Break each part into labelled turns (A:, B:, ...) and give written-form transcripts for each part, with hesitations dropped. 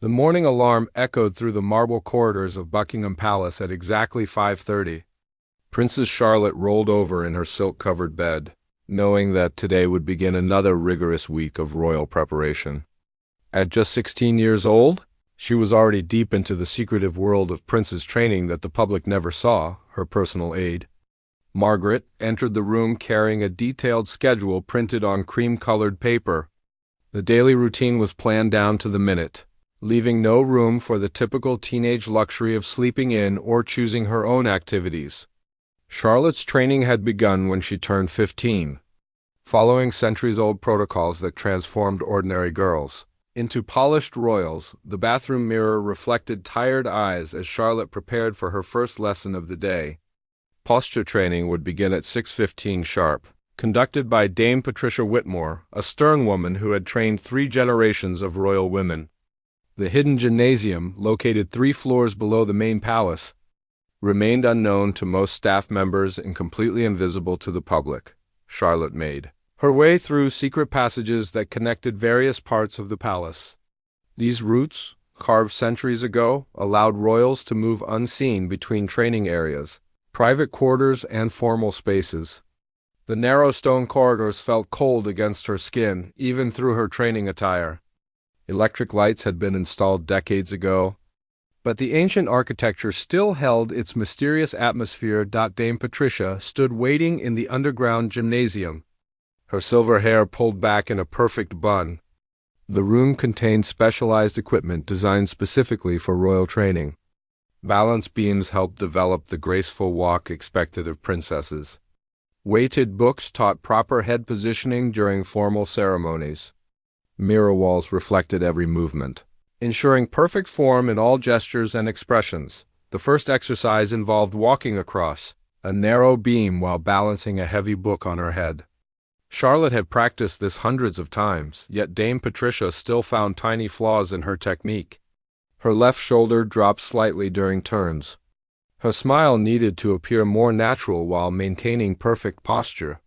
A: The morning alarm echoed through the marble corridors of Buckingham Palace at exactly 5:30. Princess Charlotte rolled over in her silk-covered bed, knowing that today would begin another rigorous week of royal preparation. At just 16 years old, she was already deep into the secretive world of princess training that the public never saw, her personal aide. Margaret entered the room carrying a detailed schedule printed on cream-colored paper. The daily routine was planned down to the minute, leaving no room for the typical teenage luxury of sleeping in or choosing her own activities. Charlotte's training had begun when she turned 15, following centuries-old protocols that transformed ordinary girls into polished royals. The bathroom mirror reflected tired eyes as Charlotte prepared for her first lesson of the day. Posture training would begin at 6:15 sharp, conducted by Dame Patricia Whitmore, a stern woman who had trained 3 generations of royal women. The hidden gymnasium, located 3 floors below the main palace, remained unknown to most staff members and completely invisible to the public. Charlotte made her way through secret passages that connected various parts of the palace. These routes, carved centuries ago, allowed royals to move unseen between training areas, private quarters, and formal spaces. The narrow stone corridors felt cold against her skin, even through her training attire. Electric lights had been installed decades ago, but the ancient architecture still held its mysterious atmosphere. Dame Patricia stood waiting in the underground gymnasium, her silver hair pulled back in a perfect bun. The room contained specialized equipment designed specifically for royal training. Balance beams helped develop the graceful walk expected of princesses. Weighted books taught proper head positioning during formal ceremonies. Mirror walls reflected every movement, ensuring perfect form in all gestures and expressions. The first exercise involved walking across a narrow beam while balancing a heavy book on her head. Charlotte had practiced this hundreds of times, yet Dame Patricia still found tiny flaws in her technique. Her left shoulder dropped slightly during turns. Her smile needed to appear more natural while maintaining perfect posture.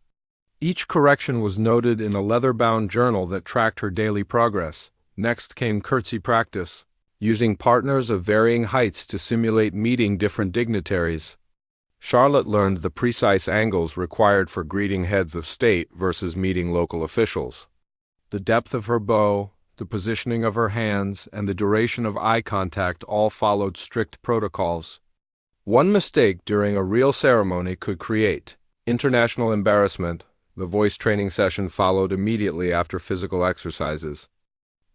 A: Each correction was noted in a leather-bound journal that tracked her daily progress. Next came curtsy practice, using partners of varying heights to simulate meeting different dignitaries. Charlotte learned the precise angles required for greeting heads of state versus meeting local officials. The depth of her bow, the positioning of her hands, and the duration of eye contact all followed strict protocols. One mistake during a real ceremony could create international embarrassment. The voice training session followed immediately after physical exercises.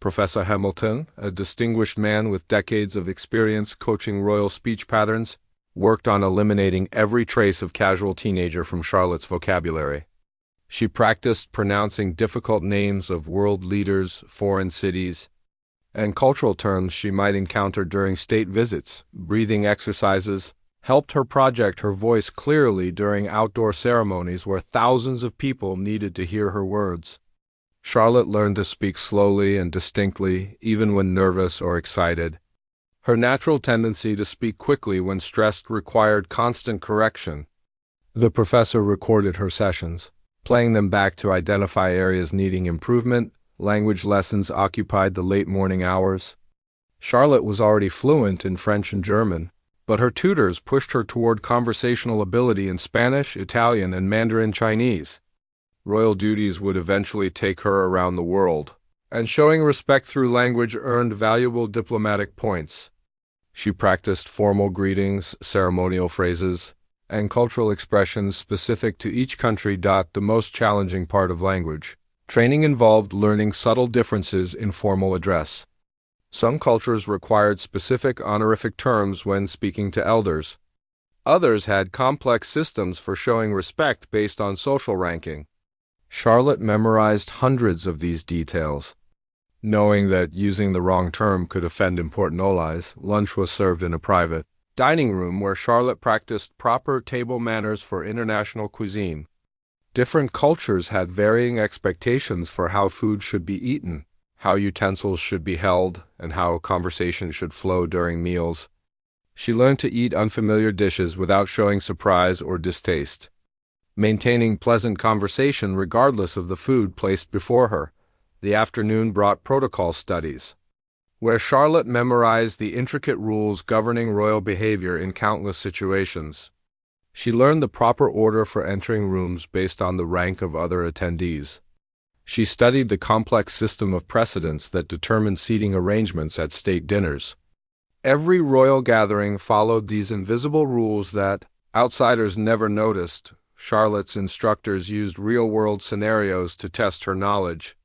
A: Professor Hamilton, a distinguished man with decades of experience coaching royal speech patterns, worked on eliminating every trace of casual teenager from Charlotte's vocabulary. She practiced pronouncing difficult names of world leaders, foreign cities, and cultural terms she might encounter during state visits. Breathing exercises helped her project her voice clearly during outdoor ceremonies where thousands of people needed to hear her words. Charlotte learned to speak slowly and distinctly, even when nervous or excited. Her natural tendency to speak quickly when stressed required constant correction. The professor recorded her sessions, playing them back to identify areas needing improvement. Language lessons occupied the late morning hours. Charlotte was already fluent in French and German, but her tutors pushed her toward conversational ability in Spanish, Italian, and Mandarin Chinese. Royal duties would eventually take her around the world, and showing respect through language earned valuable diplomatic points. She practiced formal greetings, ceremonial phrases, and cultural expressions specific to each country. The most challenging part of language training involved learning subtle differences in formal address. Some cultures required specific honorific terms when speaking to elders. Others had complex systems for showing respect based on social ranking. Charlotte memorized hundreds of these details. Knowing that using the wrong term could offend important allies, lunch was served in a private dining room where Charlotte practiced proper table manners for international cuisine. Different cultures had varying expectations for how food should be eaten, how utensils should be held, and how conversation should flow during meals. She learned to eat unfamiliar dishes without showing surprise or distaste, maintaining pleasant conversation regardless of the food placed before her. The afternoon brought protocol studies. where Charlotte memorized the intricate rules governing royal behavior in countless situations. She learned the proper order for entering rooms based on the rank of other attendees. She studied the complex system of precedence that determined seating arrangements at state dinners. Every royal gathering followed these invisible rules that outsiders never noticed. Charlotte's instructors used real-world scenarios to test her knowledge.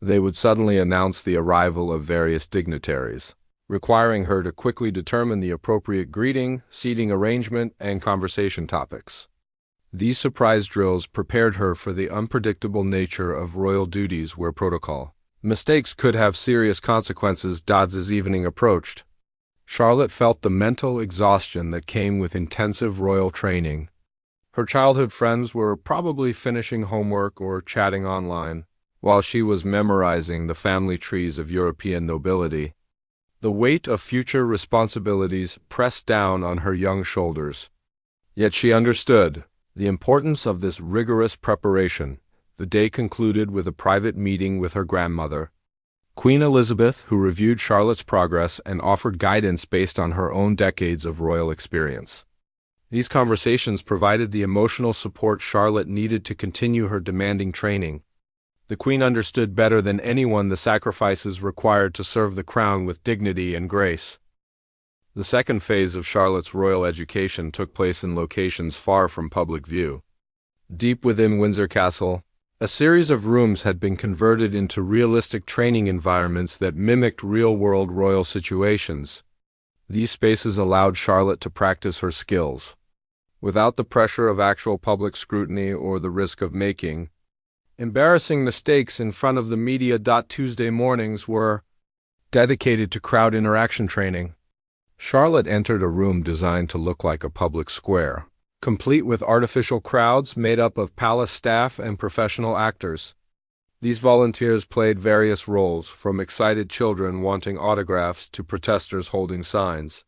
A: They would suddenly announce the arrival of various dignitaries, requiring her to quickly determine the appropriate greeting, seating arrangement, and conversation topics. These surprise drills prepared her for the unpredictable nature of royal duties where protocol mistakes could have serious consequences. As evening approached, Charlotte felt the mental exhaustion that came with intensive royal training. Her childhood friends were probably finishing homework or chatting online, while she was memorizing the family trees of European nobility. The weight of future responsibilities pressed down on her young shoulders. Yet she understood the importance of this rigorous preparation. The day concluded with a private meeting with her grandmother, Queen Elizabeth, who reviewed Charlotte's progress and offered guidance based on her own decades of royal experience. These conversations provided the emotional support Charlotte needed to continue her demanding training. The Queen understood better than anyone the sacrifices required to serve the crown with dignity and grace. The second phase of Charlotte's royal education took place in locations far from public view. Deep within Windsor Castle, a series of rooms had been converted into realistic training environments that mimicked real-world royal situations. These spaces allowed Charlotte to practice her skills, without the pressure of actual public scrutiny or the risk of making embarrassing mistakes in front of the media. Tuesday mornings were dedicated to crowd interaction training. Charlotte entered a room designed to look like a public square, complete with artificial crowds made up of palace staff and professional actors. These volunteers played various roles, from excited children wanting autographs to protesters holding signs,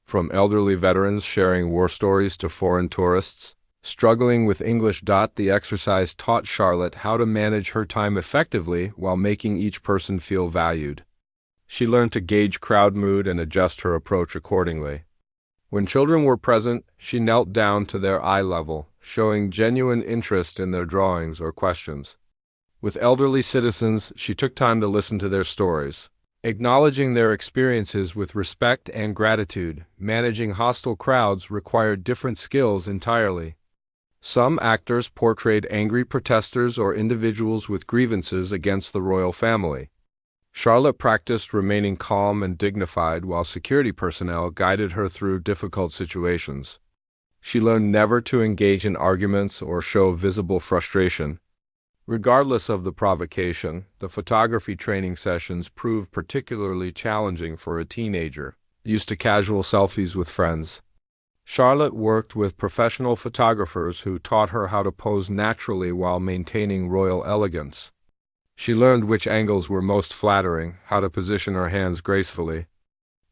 A: from elderly veterans sharing war stories to foreign tourists struggling with English. The exercise taught Charlotte how to manage her time effectively while making each person feel valued. She learned to gauge crowd mood and adjust her approach accordingly. When children were present, she knelt down to their eye level, showing genuine interest in their drawings or questions. With elderly citizens, she took time to listen to their stories, acknowledging their experiences with respect and gratitude. Managing hostile crowds required different skills entirely. Some actors portrayed angry protesters or individuals with grievances against the royal family. Charlotte practiced remaining calm and dignified while security personnel guided her through difficult situations. She learned never to engage in arguments or show visible frustration. Regardless of the provocation, the photography training sessions proved particularly challenging for a teenager, used to casual selfies with friends. Charlotte worked with professional photographers who taught her how to pose naturally while maintaining royal elegance. She learned which angles were most flattering, how to position her hands gracefully,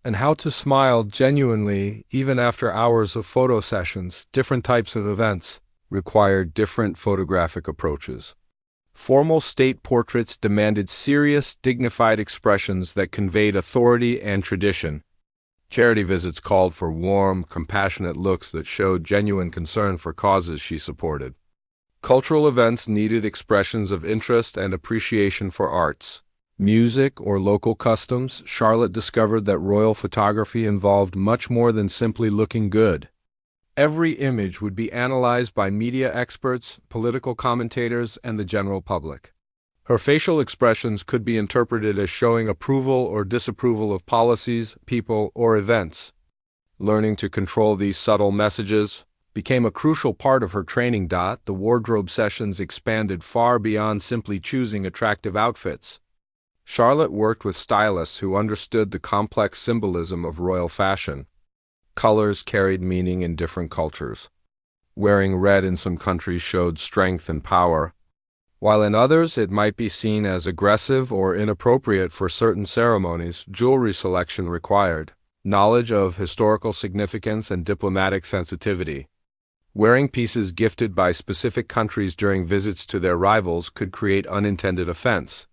A: and how to smile genuinely even after hours of photo sessions. Different types of events required different photographic approaches. Formal state portraits demanded serious, dignified expressions that conveyed authority and tradition. Charity visits called for warm, compassionate looks that showed genuine concern for causes she supported. Cultural events needed expressions of interest and appreciation for arts, music, or local customs. Charlotte discovered that royal photography involved much more than simply looking good. Every image would be analyzed by media experts, political commentators, and the general public. Her facial expressions could be interpreted as showing approval or disapproval of policies, people, or events. Learning to control these subtle messages became a crucial part of her training. The wardrobe sessions expanded far beyond simply choosing attractive outfits. Charlotte worked with stylists who understood the complex symbolism of royal fashion. Colors carried meaning in different cultures. Wearing red in some countries showed strength and power, while in others it might be seen as aggressive or inappropriate for certain ceremonies. Jewelry selection required knowledge of historical significance and diplomatic sensitivity. Wearing pieces gifted by specific countries during visits to their rivals could create unintended offense.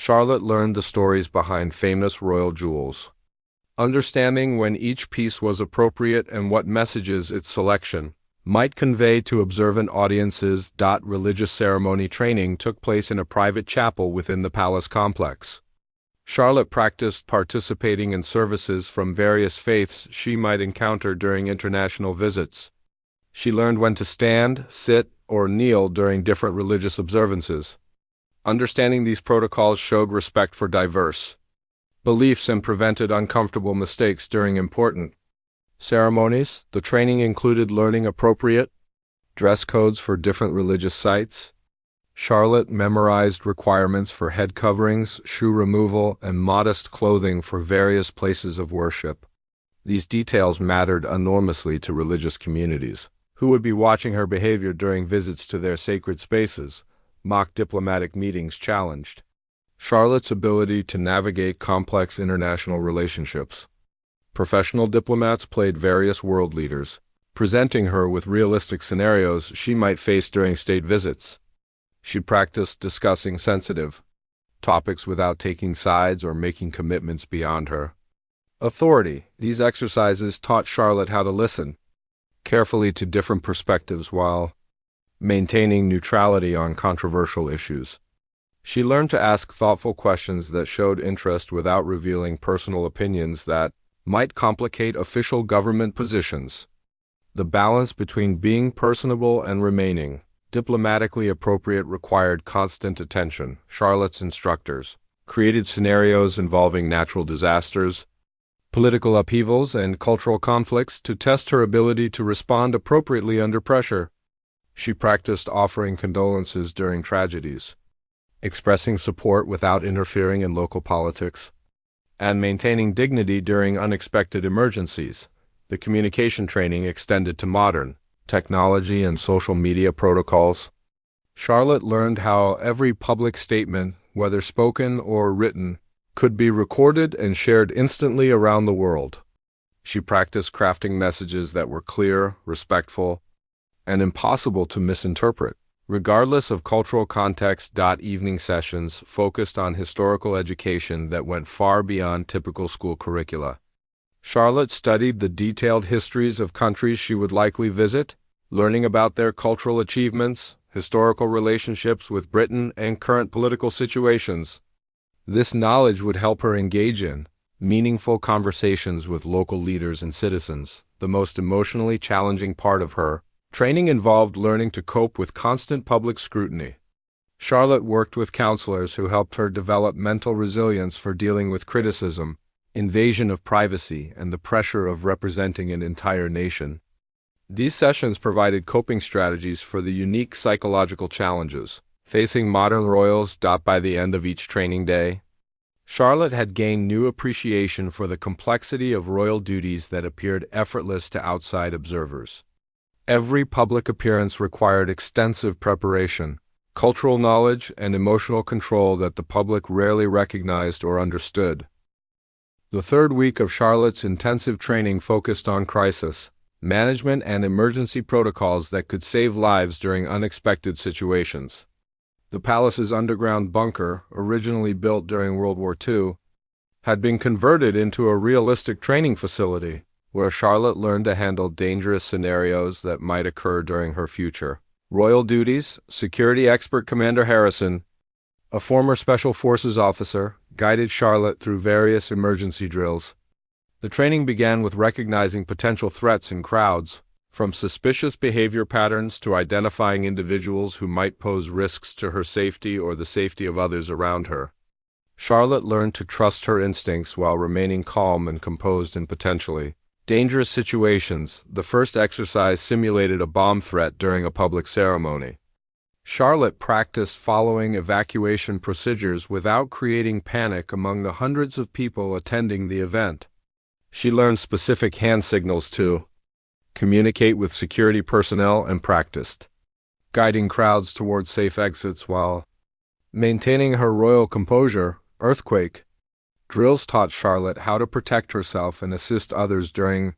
A: Charlotte learned the stories behind famous royal jewels, understanding when each piece was appropriate and what messages its selection might convey to observant audiences. Religious ceremony training took place in a private chapel within the palace complex. Charlotte practiced participating in services from various faiths she might encounter during international visits. She learned when to stand, sit, or kneel during different religious observances. Understanding these protocols showed respect for diverse beliefs and prevented uncomfortable mistakes during important ceremonies. The training included learning appropriate dress codes for different religious sites. Charlotte memorized requirements for head coverings, shoe removal, and modest clothing for various places of worship. These details mattered enormously to religious communities, who would be watching her behavior during visits to their sacred spaces. Mock diplomatic meetings challenged Charlotte's ability to navigate complex international relationships. Professional diplomats played various world leaders, presenting her with realistic scenarios she might face during state visits. She practiced discussing sensitive topics without taking sides or making commitments beyond her authority. These exercises taught Charlotte how to listen carefully to different perspectives while maintaining neutrality on controversial issues. She learned to ask thoughtful questions that showed interest without revealing personal opinions that might complicate official government positions. The balance between being personable and remaining diplomatically appropriate required constant attention. Charlotte's instructors created scenarios involving natural disasters, political upheavals, and cultural conflicts to test her ability to respond appropriately under pressure. She practiced offering condolences during tragedies, expressing support without interfering in local politics, and maintaining dignity during unexpected emergencies. The communication training extended to modern technology and social media protocols. Charlotte learned how every public statement, whether spoken or written, could be recorded and shared instantly around the world. She practiced crafting messages that were clear, respectful, and impossible to misinterpret, regardless of cultural context. Evening sessions focused on historical education that went far beyond typical school curricula. Charlotte studied the detailed histories of countries she would likely visit, learning about their cultural achievements, historical relationships with Britain, and current political situations. This knowledge would help her engage in meaningful conversations with local leaders and citizens. The most emotionally challenging part of her training involved learning to cope with constant public scrutiny. Charlotte worked with counselors who helped her develop mental resilience for dealing with criticism, invasion of privacy, and the pressure of representing an entire nation. These sessions provided coping strategies for the unique psychological challenges facing modern royals. By the end of each training day, Charlotte had gained new appreciation for the complexity of royal duties that appeared effortless to outside observers. Every public appearance required extensive preparation, cultural knowledge, and emotional control that the public rarely recognized or understood. The third week of Charlotte's intensive training focused on crisis management and emergency protocols that could save lives during unexpected situations. The palace's underground bunker, originally built during World War II, had been converted into a realistic training facility, where Charlotte learned to handle dangerous scenarios that might occur during her future royal duties. Security expert Commander Harrison, a former Special Forces officer, guided Charlotte through various emergency drills. The training began with recognizing potential threats in crowds, from suspicious behavior patterns to identifying individuals who might pose risks to her safety or the safety of others around her. Charlotte learned to trust her instincts while remaining calm and composed in potentially dangerous situations. The first exercise simulated a bomb threat during a public ceremony. Charlotte practiced following evacuation procedures without creating panic among the hundreds of people attending the event. She learned specific hand signals to communicate with security personnel and practiced guiding crowds towards safe exits while maintaining her royal composure. Earthquake drills taught Charlotte how to protect herself and assist others during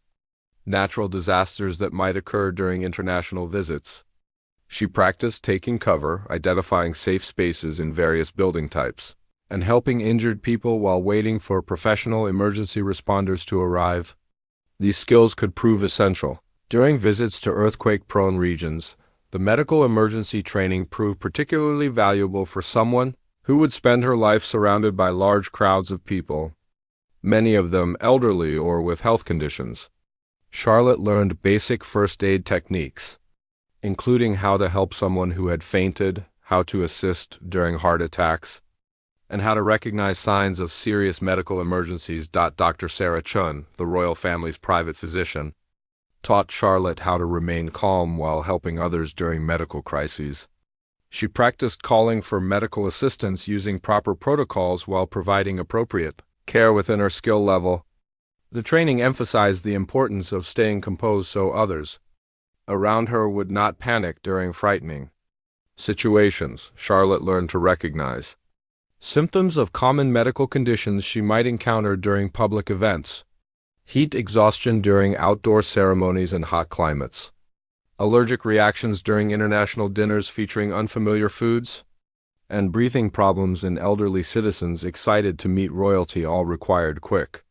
A: natural disasters that might occur during international visits. She practiced taking cover, identifying safe spaces in various building types, and helping injured people while waiting for professional emergency responders to arrive. These skills could prove essential. During visits to earthquake-prone regions, the medical emergency training proved particularly valuable for someone who would spend her life surrounded by large crowds of people, many of them elderly or with health conditions. Charlotte learned basic first aid techniques, including how to help someone who had fainted, how to assist during heart attacks, and how to recognize signs of serious medical emergencies. Dr. Sarah Chun, the royal family's private physician, taught Charlotte how to remain calm while helping others during medical crises. She practiced calling for medical assistance using proper protocols while providing appropriate care within her skill level. The training emphasized the importance of staying composed so others around her would not panic during frightening situations. Charlotte learned to recognize symptoms of common medical conditions she might encounter during public events: heat exhaustion during outdoor ceremonies in hot climates, allergic reactions during international dinners featuring unfamiliar foods, and breathing problems in elderly citizens excited to meet royalty. All required quick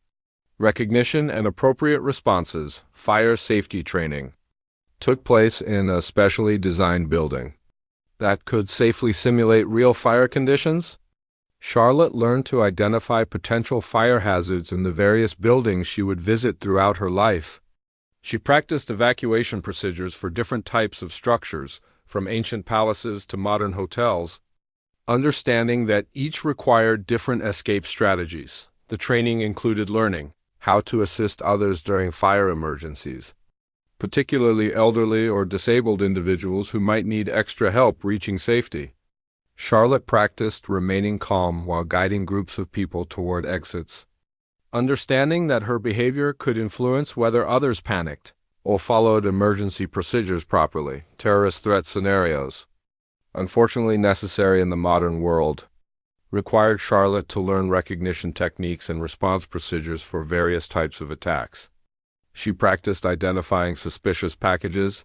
A: recognition and appropriate responses. Fire safety training took place in a specially designed building that could safely simulate real fire conditions. Charlotte learned to identify potential fire hazards in the various buildings she would visit throughout her life. She practiced evacuation procedures for different types of structures, from ancient palaces to modern hotels, understanding that each required different escape strategies. The training included learning how to assist others during fire emergencies, particularly elderly or disabled individuals who might need extra help reaching safety. Charlotte practiced remaining calm while guiding groups of people toward exits, understanding that her behavior could influence whether others panicked or followed emergency procedures properly. Terrorist threat scenarios, unfortunately necessary in the modern world, required Charlotte to learn recognition techniques and response procedures for various types of attacks. She practiced identifying suspicious packages,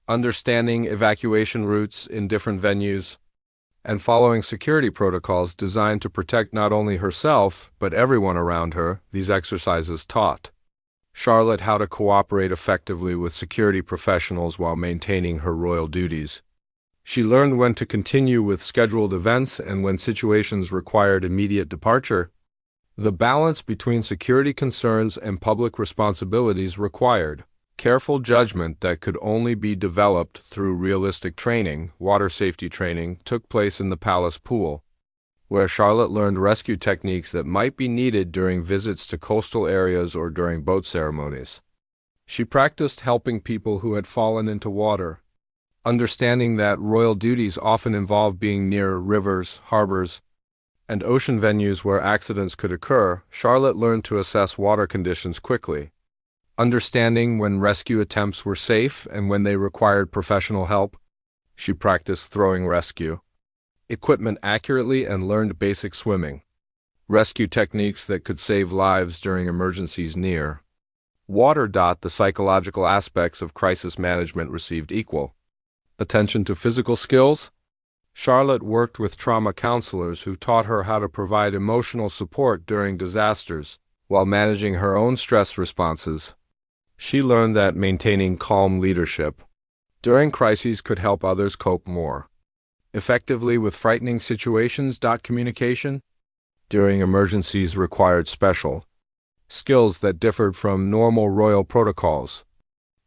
A: understanding evacuation routes in different venues, and following security protocols designed to protect not only herself, but everyone around her. These exercises taught Charlotte how to cooperate effectively with security professionals while maintaining her royal duties. She learned when to continue with scheduled events and when situations required immediate departure. The balance between security concerns and public responsibilities required careful judgment that could only be developed through realistic training. Water safety training took place in the palace pool, where Charlotte learned rescue techniques that might be needed during visits to coastal areas or during boat ceremonies. She practiced helping people who had fallen into water, understanding that royal duties often involve being near rivers, harbors, and ocean venues where accidents could occur. Charlotte learned to assess water conditions quickly, understanding when rescue attempts were safe and when they required professional help. She practiced throwing rescue equipment accurately and learned basic swimming rescue techniques that could save lives during emergencies near water. The psychological aspects of crisis management received equal attention to physical skills. Charlotte worked with trauma counselors who taught her how to provide emotional support during disasters while managing her own stress responses. She learned that maintaining calm leadership during crises could help others cope more effectively with frightening situations. Communication during emergencies required special skills that differed from normal royal protocols.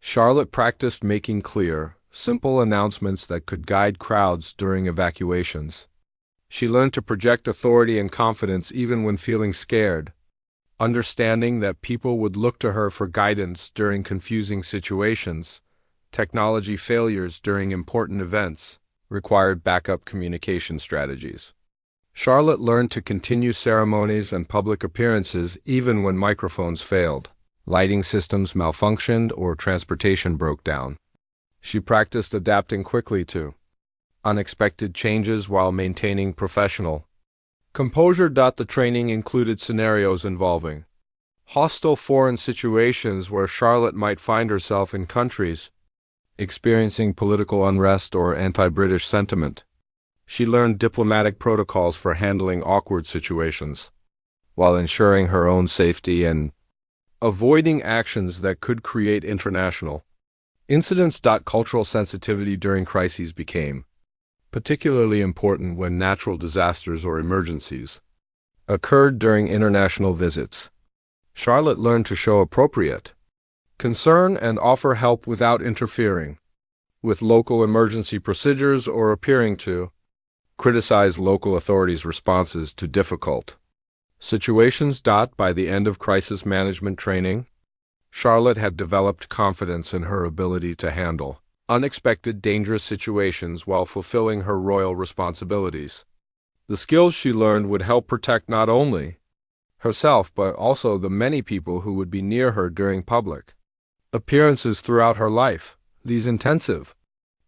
A: Charlotte practiced making clear, simple announcements that could guide crowds during evacuations. She learned to project authority and confidence even when feeling scared, understanding that people would look to her for guidance during confusing situations. Technology failures during important events required backup communication strategies. Charlotte learned to continue ceremonies and public appearances even when microphones failed, lighting systems malfunctioned, or transportation broke down. She practiced adapting quickly to unexpected changes while maintaining professional composure. The training included scenarios involving hostile foreign situations where Charlotte might find herself in countries experiencing political unrest or anti-British sentiment. She learned diplomatic protocols for handling awkward situations, while ensuring her own safety and avoiding actions that could create international incidents. Cultural sensitivity during crises became particularly important when natural disasters or emergencies occurred during international visits. Charlotte learned to show appropriate concern and offer help without interfering with local emergency procedures or appearing to criticize local authorities' responses to difficult situations. By the end of crisis management training, Charlotte had developed confidence in her ability to handle unexpected dangerous situations while fulfilling her royal responsibilities. The skills she learned would help protect not only herself but also the many people who would be near her during public appearances throughout her life. These intensive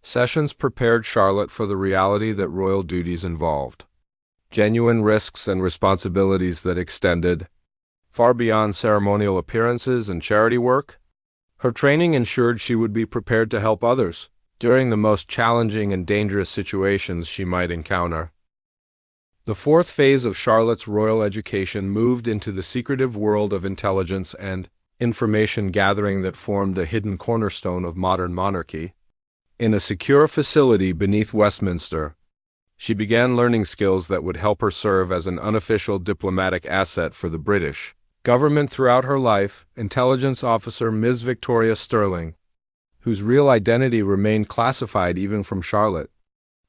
A: sessions prepared Charlotte for the reality that royal duties involved genuine risks and responsibilities that extended far beyond ceremonial appearances and charity work. Her training ensured she would be prepared to help others during the most challenging and dangerous situations she might encounter. The fourth phase of Charlotte's royal education moved into the secretive world of intelligence and information gathering that formed a hidden cornerstone of modern monarchy. In a secure facility beneath Westminster, she began learning skills that would help her serve as an unofficial diplomatic asset for the British government throughout her life. Intelligence officer Ms. Victoria Sterling, whose real identity remained classified even from Charlotte,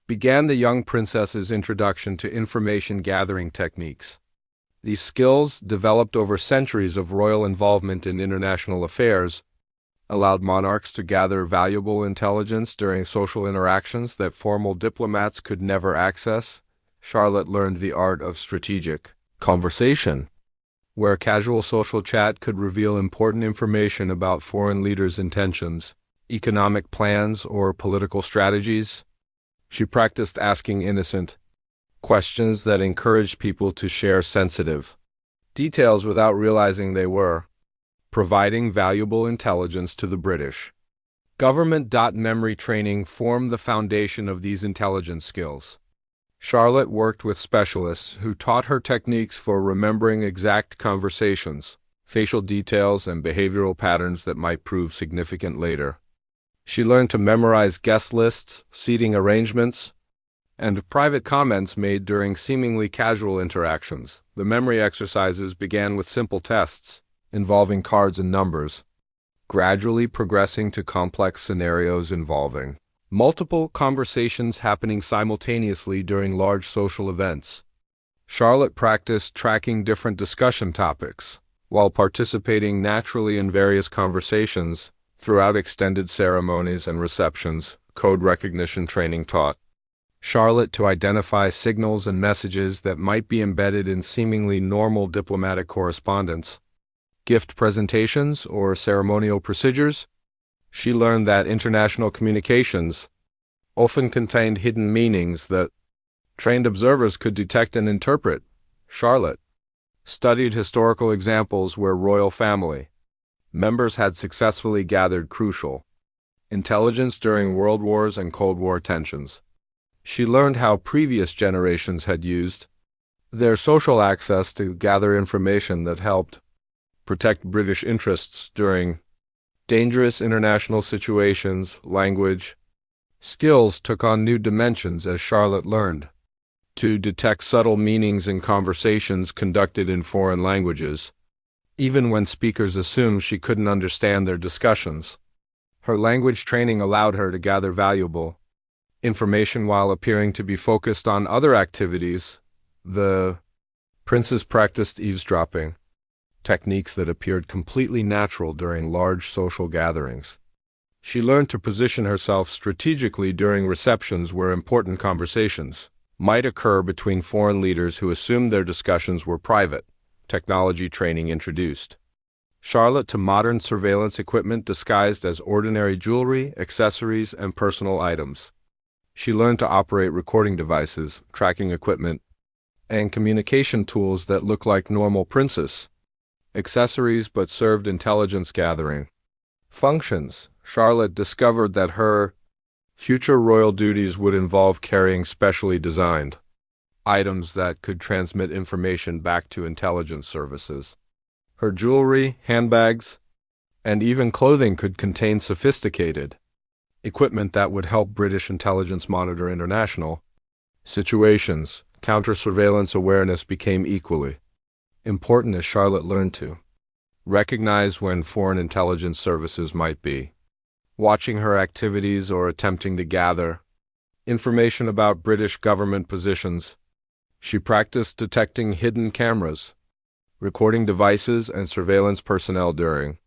A: began the young princess's introduction to information gathering techniques. These skills, developed over centuries of royal involvement in international affairs, allowed monarchs to gather valuable intelligence during social interactions that formal diplomats could never access. Charlotte learned the art of strategic conversation, where casual social chat could reveal important information about foreign leaders' intentions, economic plans, or political strategies. She practiced asking innocent questions that encouraged people to share sensitive details without realizing they were providing valuable intelligence to the British government. Memory training formed the foundation of these intelligence skills. Charlotte worked with specialists who taught her techniques for remembering exact conversations, facial details, and behavioral patterns that might prove significant later. She learned to memorize guest lists, seating arrangements, and private comments made during seemingly casual interactions. The memory exercises began with simple tests involving cards and numbers, gradually progressing to complex scenarios involving multiple conversations happening simultaneously during large social events. Charlotte practiced tracking different discussion topics while participating naturally in various conversations throughout extended ceremonies and receptions. Code recognition training taught Charlotte to identify signals and messages that might be embedded in seemingly normal diplomatic correspondence, gift presentations, or ceremonial procedures. She learned that international communications often contained hidden meanings that trained observers could detect and interpret. Charlotte studied historical examples where royal family members had successfully gathered crucial intelligence during World Wars and Cold War tensions. She learned how previous generations had used their social access to gather information that helped protect British interests during dangerous international situations. Language skills took on new dimensions as Charlotte learned to detect subtle meanings in conversations conducted in foreign languages, even when speakers assumed she couldn't understand their discussions. Her language training allowed her to gather valuable information while appearing to be focused on other activities. The princess practiced eavesdropping, techniques that appeared completely natural during large social gatherings. She learned to position herself strategically during receptions where important conversations might occur between foreign leaders who assumed their discussions were private. Technology training introduced Charlotte to modern surveillance equipment disguised as ordinary jewelry, accessories, and personal items. She learned to operate recording devices, tracking equipment, and communication tools that looked like normal princess accessories but served intelligence gathering functions. Charlotte discovered that her Future royal duties would involve carrying specially designed items that could transmit information back to intelligence services. Her jewelry, handbags, and even clothing could contain sophisticated equipment that would help British intelligence monitor international situations. Counter-surveillance awareness became equally important as Charlotte learned to recognize when foreign intelligence services might be watching her activities or attempting to gather information about British government positions. She practiced detecting hidden cameras, recording devices, and surveillance personnel during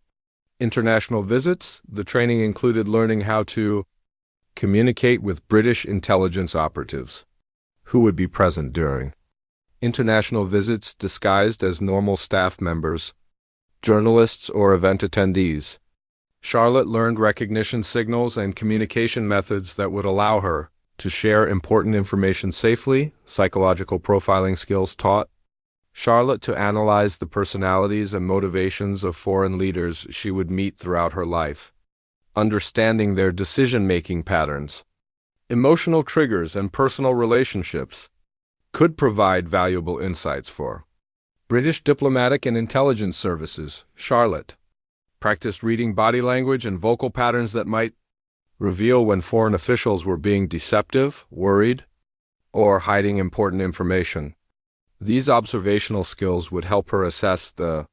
A: international visits. The training included learning how to communicate with British intelligence operatives who would be present during international visits disguised as normal staff members, journalists, or event attendees. Charlotte learned recognition signals and communication methods that would allow her to share important information safely. Psychological profiling skills taught Charlotte to analyze the personalities and motivations of foreign leaders she would meet throughout her life, understanding their decision-making patterns, emotional triggers, and personal relationships could provide valuable insights for British diplomatic and intelligence services. Charlotte practiced reading body language and vocal patterns that might reveal when foreign officials were being deceptive, worried, or hiding important information. These observational skills would help her assess the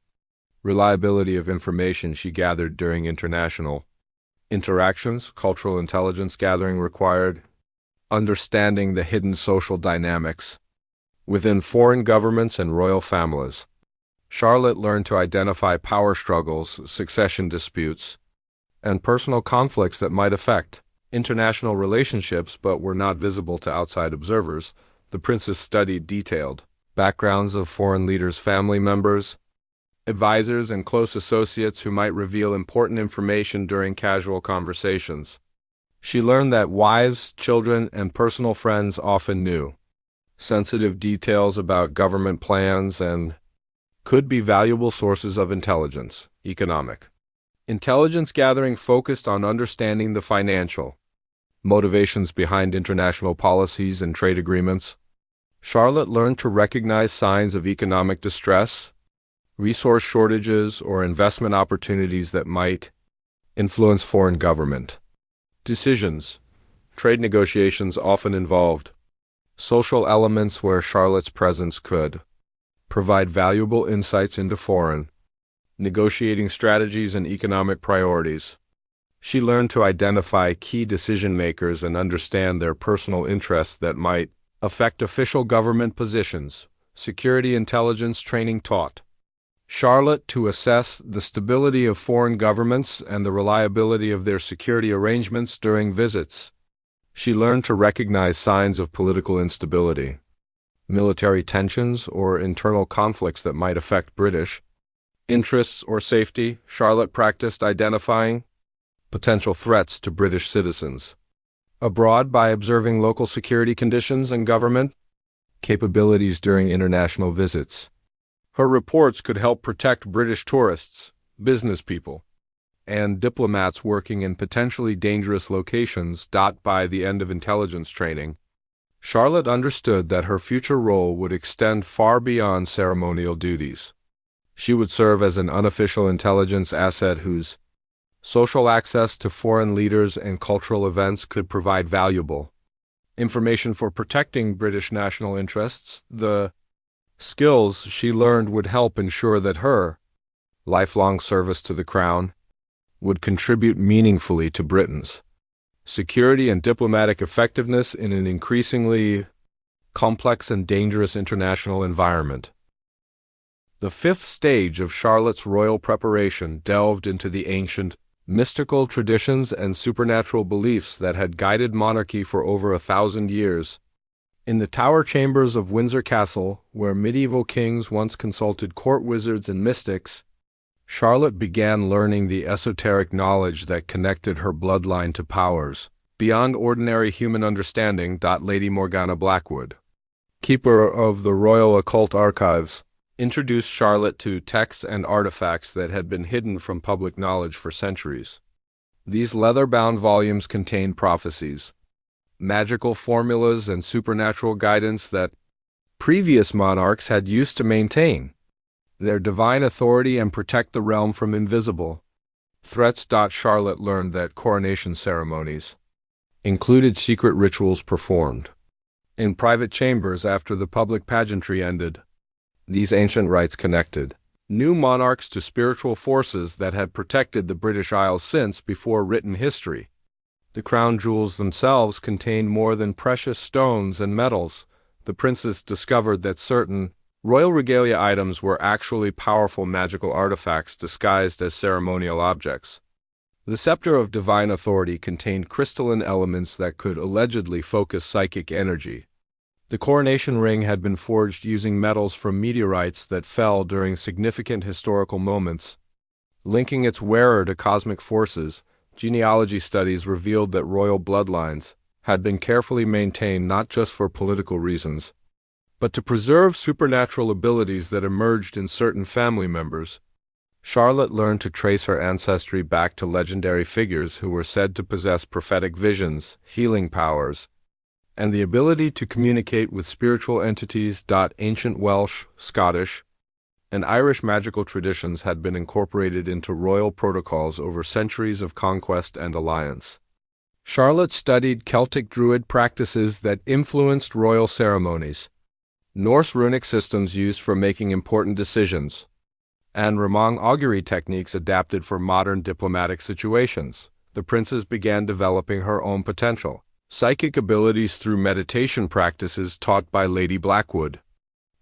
A: reliability of information she gathered during international interactions. Cultural intelligence gathering required understanding the hidden social dynamics within foreign governments and royal families. Charlotte learned to identify power struggles, succession disputes, and personal conflicts that might affect international relationships but were not visible to outside observers. The princess studied detailed backgrounds of foreign leaders' family members, advisors, and close associates who might reveal important information during casual conversations. She learned that wives, children, and personal friends often knew sensitive details about government plans and could be valuable sources of intelligence. Economic intelligence gathering focused on understanding the financial motivations behind international policies and trade agreements. Charlotte learned to recognize signs of economic distress, resource shortages, or investment opportunities that might influence foreign government decisions. Trade negotiations often involved social elements where Charlotte's presence could provide valuable insights into foreign negotiating strategies and economic priorities. She learned to identify key decision-makers and understand their personal interests that might affect official government positions. Security intelligence training taught Charlotte to assess the stability of foreign governments and the reliability of their security arrangements during visits. She learned to recognize signs of political instability, military tensions, or internal conflicts that might affect British interests or safety. Charlotte practiced identifying potential threats to British citizens abroad by observing local security conditions and government capabilities during international visits. Her reports could help protect British tourists, business people, and diplomats working in potentially dangerous locations. By the end of intelligence training, Charlotte understood that her future role would extend far beyond ceremonial duties. She would serve as an unofficial intelligence asset whose social access to foreign leaders and cultural events could provide valuable information for protecting British national interests. The skills she learned would help ensure that her lifelong service to the Crown would contribute meaningfully to Britain's security and diplomatic effectiveness in an increasingly complex and dangerous international environment. The fifth stage of Charlotte's royal preparation delved into the ancient mystical traditions and supernatural beliefs that had guided monarchy for over 1,000 years. In the tower chambers of Windsor Castle, where medieval kings once consulted court wizards and mystics, Charlotte began learning the esoteric knowledge that connected her bloodline to powers beyond ordinary human understanding. Lady Morgana Blackwood, keeper of the Royal Occult Archives, introduced Charlotte to texts and artifacts that had been hidden from public knowledge for centuries. These leather-bound volumes contained prophecies, magical formulas, and supernatural guidance that previous monarchs had used to maintain their divine authority and protect the realm from invisible threats. Charlotte learned that coronation ceremonies included secret rituals performed in private chambers after the public pageantry ended. These ancient rites connected new monarchs to spiritual forces that had protected the British Isles since before written history. The crown jewels themselves contained more than precious stones and metals. The princess discovered that certain royal regalia items were actually powerful magical artifacts disguised as ceremonial objects. The scepter of divine authority contained crystalline elements that could allegedly focus psychic energy. The coronation ring had been forged using metals from meteorites that fell during significant historical moments, linking its wearer to cosmic forces. Genealogy studies revealed that royal bloodlines had been carefully maintained not just for political reasons, but to preserve supernatural abilities that emerged in certain family members. Charlotte learned to trace her ancestry back to legendary figures who were said to possess prophetic visions, healing powers, and the ability to communicate with spiritual entities. Ancient Welsh, Scottish, and Irish magical traditions had been incorporated into royal protocols over centuries of conquest and alliance. Charlotte studied Celtic Druid practices that influenced royal ceremonies, Norse runic systems used for making important decisions, and Ramong augury techniques adapted for modern diplomatic situations. The princess began developing her own potential psychic abilities through meditation practices taught by Lady Blackwood.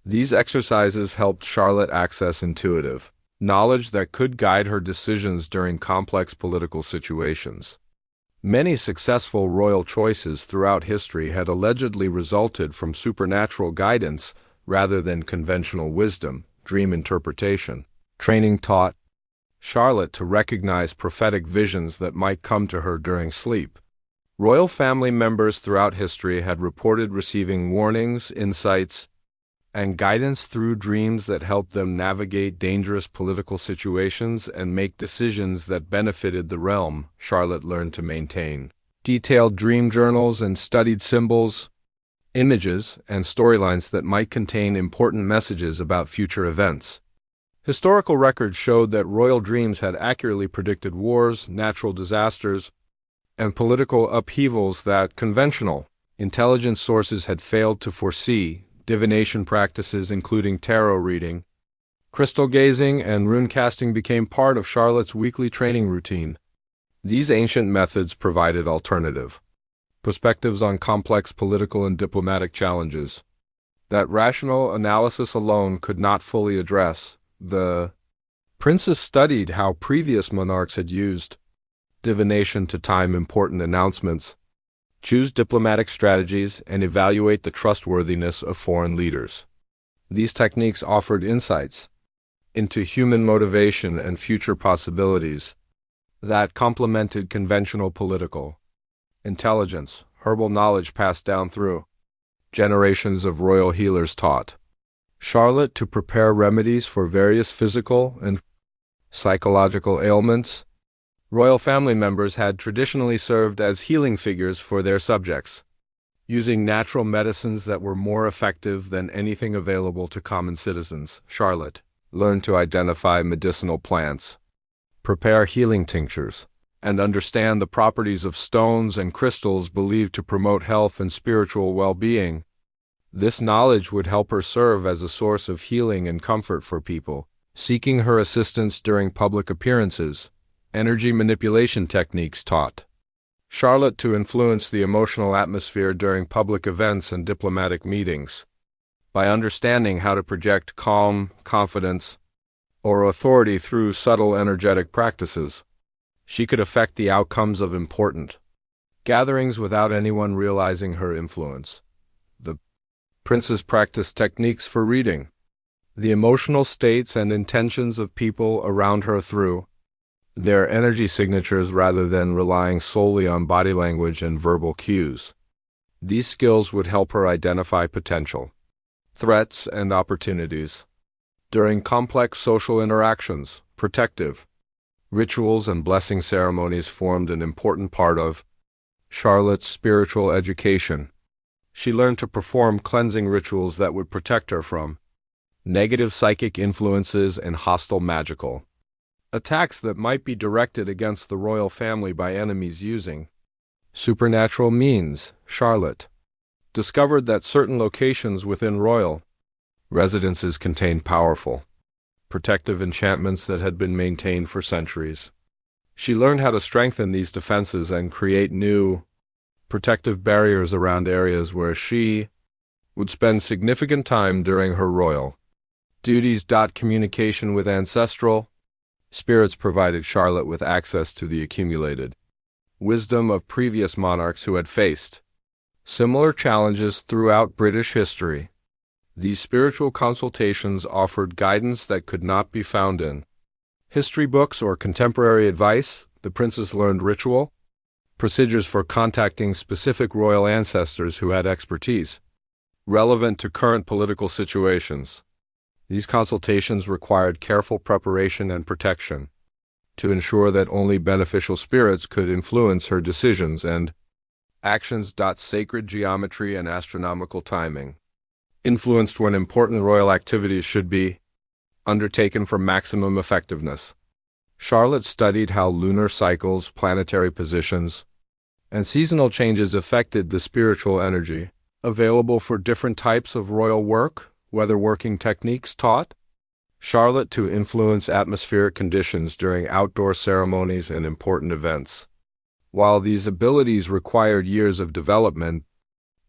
A: These exercises helped Charlotte access intuitive knowledge that could guide her decisions during complex political situations. Many successful royal choices throughout history had allegedly resulted from supernatural guidance rather than conventional wisdom. Dream interpretation training taught Charlotte to recognize prophetic visions that might come to her during sleep. Royal family members throughout history had reported receiving warnings, insights, and guidance through dreams that helped them navigate dangerous political situations and make decisions that benefited the realm. Charlotte learned to maintain detailed dream journals and studied symbols, images, and storylines that might contain important messages about future events. Historical records showed that royal dreams had accurately predicted wars, natural disasters, and political upheavals that conventional intelligence sources had failed to foresee. Divination practices including tarot reading, crystal gazing, and rune casting became part of Charlotte's weekly training routine. These ancient methods provided alternative perspectives on complex political and diplomatic challenges that rational analysis alone could not fully address. The princess studied how previous monarchs had used divination to time important announcements, choose diplomatic strategies, and evaluate the trustworthiness of foreign leaders. These techniques offered insights into human motivation and future possibilities that complemented conventional political intelligence. Herbal knowledge passed down through generations of royal healers taught Charlotte to prepare remedies for various physical and psychological ailments. Royal family members had traditionally served as healing figures for their subjects, using natural medicines that were more effective than anything available to common citizens. Charlotte learned to identify medicinal plants, prepare healing tinctures, and understand the properties of stones and crystals believed to promote health and spiritual well-being. This knowledge would help her serve as a source of healing and comfort for people seeking her assistance during public appearances. Energy manipulation techniques taught Charlotte to influence the emotional atmosphere during public events and diplomatic meetings. By understanding how to project calm, confidence, or authority through subtle energetic practices, she could affect the outcomes of important gatherings without anyone realizing her influence. The princess practiced techniques for reading the emotional states and intentions of people around her through their energy signatures rather than relying solely on body language and verbal cues. These skills would help her identify potential threats and opportunities during complex social interactions. Protective Rituals and blessing ceremonies formed an important part of Charlotte's spiritual education. She learned to perform cleansing rituals that would protect her from negative psychic influences and hostile magical attacks that might be directed against the royal family by enemies using supernatural means. Charlotte discovered that certain locations within royal residences contained powerful protective enchantments that had been maintained for centuries. She learned how to strengthen these defenses and create new protective barriers around areas where she would spend significant time during her royal duties. Communication with ancestral spirits provided Charlotte with access to the accumulated wisdom of previous monarchs who had faced similar challenges throughout British history. These spiritual consultations offered guidance that could not be found in history books or contemporary advice. The princess learned ritual procedures for contacting specific royal ancestors who had expertise relevant to current political situations. These consultations required careful preparation and protection to ensure that only beneficial spirits could influence her decisions and actions. Sacred geometry and astronomical timing influenced when important royal activities should be undertaken for maximum effectiveness. Charlotte studied how lunar cycles, planetary positions, and seasonal changes affected the spiritual energy available for different types of royal work. Weatherworking techniques taught Charlotte to influence atmospheric conditions during outdoor ceremonies and important events. While these abilities required years of development,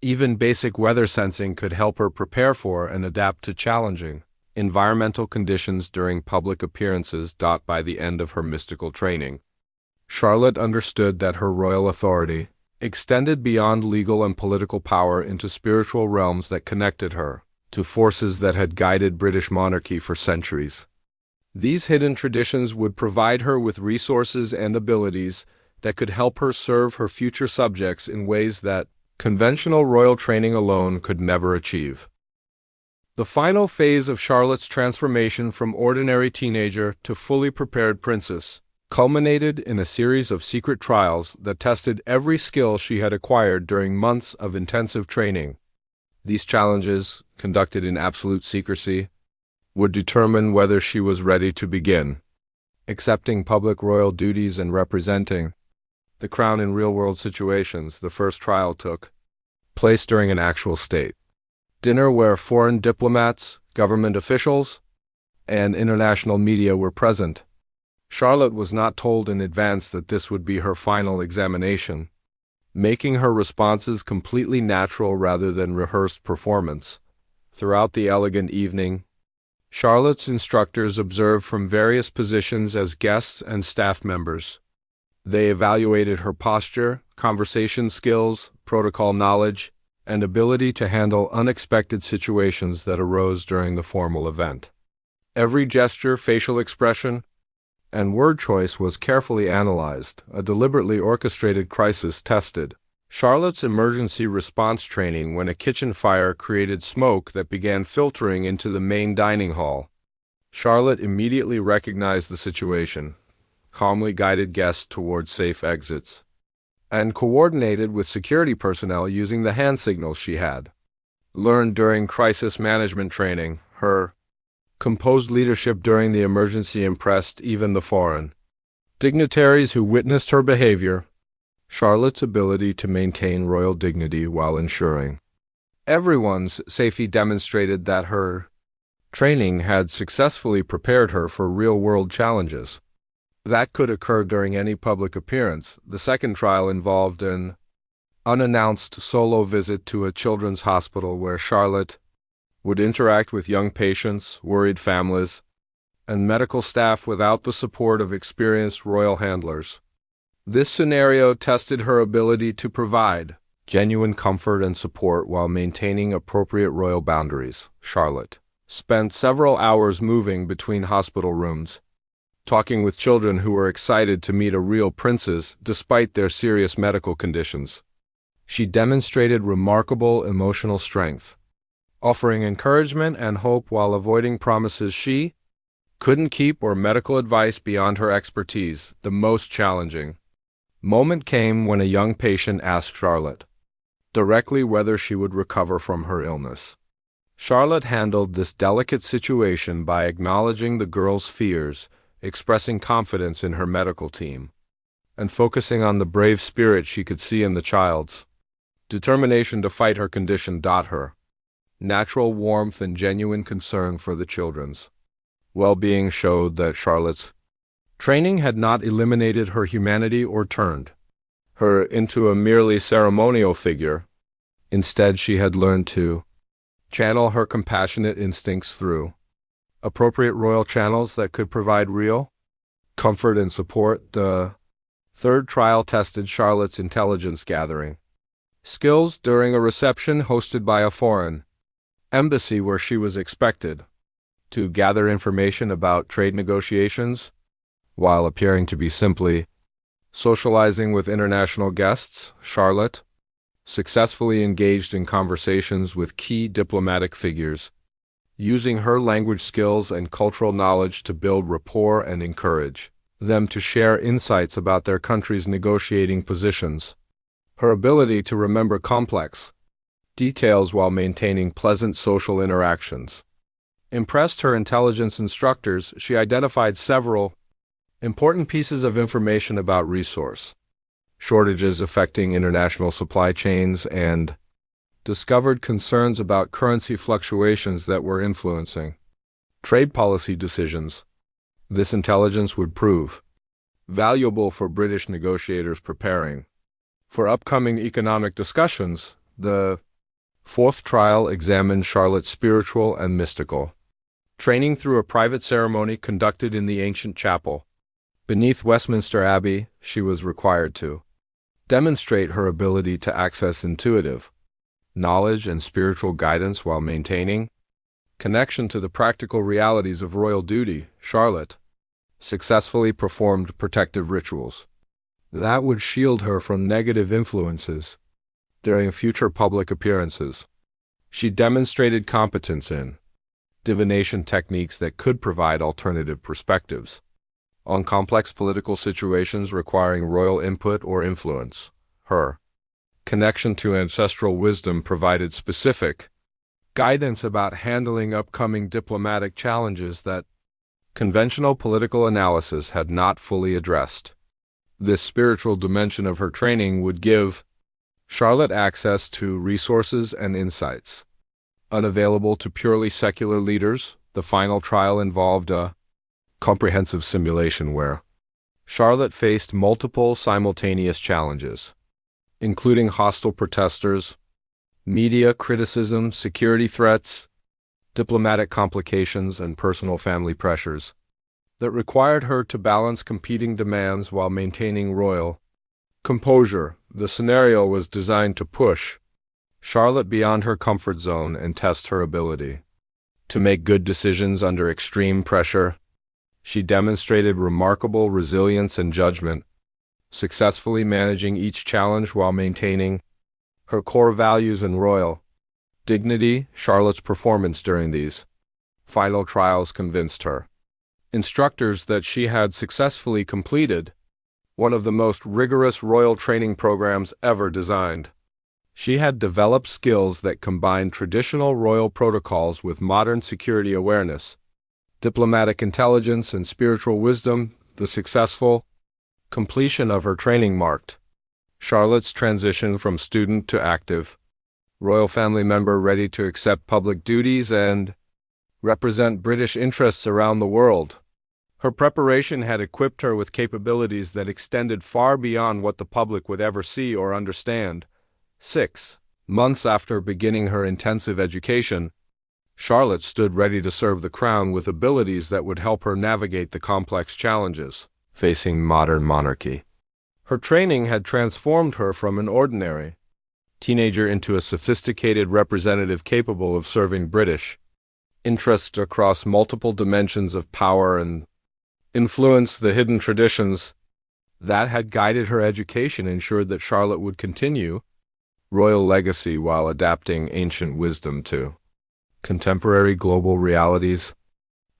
A: even basic weather sensing could help her prepare for and adapt to challenging environmental conditions during public appearances. By the end of her mystical training, Charlotte understood that her royal authority extended beyond legal and political power into spiritual realms that connected her to forces that had guided British monarchy for centuries. These hidden traditions would provide her with resources and abilities that could help her serve her future subjects in ways that conventional royal training alone could never achieve. The final phase of Charlotte's transformation from ordinary teenager to fully prepared princess culminated in a series of secret trials that tested every skill she had acquired during months of intensive training. These challenges, conducted in absolute secrecy, would determine whether she was ready to begin accepting public royal duties and representing the crown in real-world situations. The first trial took place during an actual state dinner where foreign diplomats, government officials, and international media were present. Charlotte was not told in advance that this would be her final examination, making her responses completely natural rather than rehearsed performance. Throughout the elegant evening, Charlotte's instructors observed from various positions as guests and staff members. They evaluated her posture, conversation skills, protocol knowledge, and ability to handle unexpected situations that arose during the formal event. Every gesture, facial expression, and word choice was carefully analyzed, a deliberately orchestrated crisis tested. Charlotte's emergency response training when a kitchen fire created smoke that began filtering into the main dining hall. Charlotte immediately recognized the situation, calmly guided guests toward safe exits, and coordinated with security personnel using the hand signals she had learned during crisis management training. Her composed leadership during the emergency impressed even the foreign dignitaries who witnessed her behavior. Charlotte's ability to maintain royal dignity while ensuring everyone's safety demonstrated that her training had successfully prepared her for real-world challenges that could occur during any public appearance. The second trial involved an unannounced solo visit to a children's hospital where Charlotte would interact with young patients, worried families, and medical staff without the support of experienced royal handlers. This scenario tested her ability to provide genuine comfort and support while maintaining appropriate royal boundaries. Charlotte spent several hours moving between hospital rooms, talking with children who were excited to meet a real princess despite their serious medical conditions. She demonstrated remarkable emotional strength, offering encouragement and hope while avoiding promises she couldn't keep, or medical advice beyond her expertise. The most challenging moment came when a young patient asked Charlotte directly whether she would recover from her illness. Charlotte handled this delicate situation by acknowledging the girl's fears, expressing confidence in her medical team, and focusing on the brave spirit she could see in the child's determination to fight her condition. Her natural warmth and genuine concern for the children's well-being showed that Charlotte's training had not eliminated her humanity or turned her into a merely ceremonial figure. Instead, she had learned to channel her compassionate instincts through appropriate royal channels that could provide real comfort and support. The third trial tested Charlotte's intelligence gathering skills during a reception hosted by a foreign embassy, where she was expected to gather information about trade negotiations while appearing to be simply socializing with international guests. Charlotte successfully engaged in conversations with key diplomatic figures, using her language skills and cultural knowledge to build rapport and encourage them to share insights about their country's negotiating positions. Her ability to remember complex details while maintaining pleasant social interactions impressed her intelligence instructors. She identified several important pieces of information about resource shortages affecting international supply chains and discovered concerns about currency fluctuations that were influencing trade policy decisions. This intelligence would prove valuable for British negotiators preparing for upcoming economic discussions. The fourth trial examined Charlotte's spiritual and mystical training through a private ceremony conducted in the ancient chapel beneath Westminster Abbey. She was required to demonstrate her ability to access intuitive knowledge and spiritual guidance while maintaining connection to the practical realities of royal duty. Charlotte successfully performed protective rituals that would shield her from negative influences during future public appearances. She demonstrated competence in divination techniques that could provide alternative perspectives on complex political situations requiring royal input or influence. Her connection to ancestral wisdom provided specific guidance about handling upcoming diplomatic challenges that conventional political analysis had not fully addressed. This spiritual dimension of her training would give Charlotte access to resources and insights unavailable to purely secular leaders. The final trial involved a comprehensive simulation where Charlotte faced multiple simultaneous challenges, including hostile protesters, media criticism, security threats, diplomatic complications, and personal family pressures that required her to balance competing demands while maintaining royal composure. The scenario was designed to push Charlotte beyond her comfort zone and test her ability to make good decisions under extreme pressure. She demonstrated remarkable resilience and judgment, successfully managing each challenge while maintaining her core values and royal dignity. Charlotte's performance during these final trials convinced her instructors that she had successfully completed one of the most rigorous royal training programs ever designed. She had developed skills that combined traditional royal protocols with modern security awareness, diplomatic intelligence, and spiritual wisdom. The successful completion of her training marked Charlotte's transition from student to active royal family member, ready to accept public duties and represent British interests around the world. Her preparation had equipped her with capabilities that extended far beyond what the public would ever see or understand. 6 months after beginning her intensive education, Charlotte stood ready to serve the crown with abilities that would help her navigate the complex challenges facing modern monarchy. Her training had transformed her from an ordinary teenager into a sophisticated representative capable of serving British interests across multiple dimensions of power and influence. The hidden traditions that had guided her education ensured that Charlotte would continue royal legacy while adapting ancient wisdom to contemporary global realities.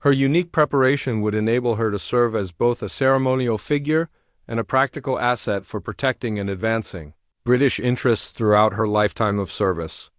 A: Her unique preparation would enable her to serve as both a ceremonial figure and a practical asset for protecting and advancing British interests throughout her lifetime of service.